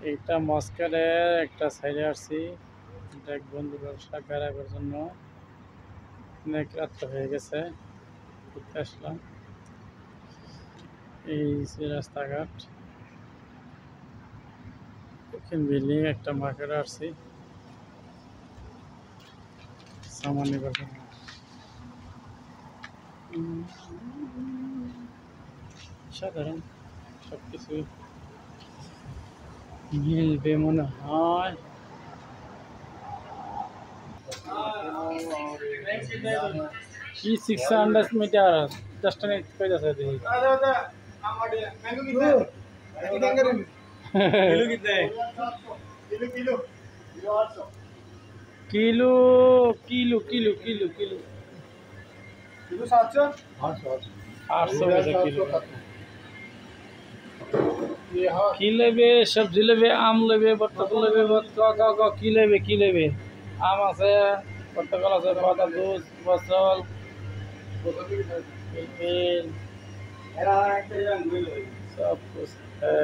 এইটা মস্কারের একটা সাইডে আসছি, এক বন্ধুর ব্যবসা বেড়াবার জন্য। অনেক রাত্র হয়ে গেছে, ঘুরতে আসলাম। এই যে রাস্তাঘাট, এখানে বিল্ডিং একটা মার্কেটে আসছি সামান নেবার জন্য। সাধারণ সবকিছু মিলবে মনে হয়। কি 600 মিটার জাস্ট নেট কই যাচ্ছে দেখি। Kilo kilo kilo kilo kilo kilo 700 800 पैसे किलो की लेबे सब्जी लेबे आम लेबे बरतक लेबे की लेबे आम আছে बरतकल আছে পাতা জুস বসল बेल सब कुछ है।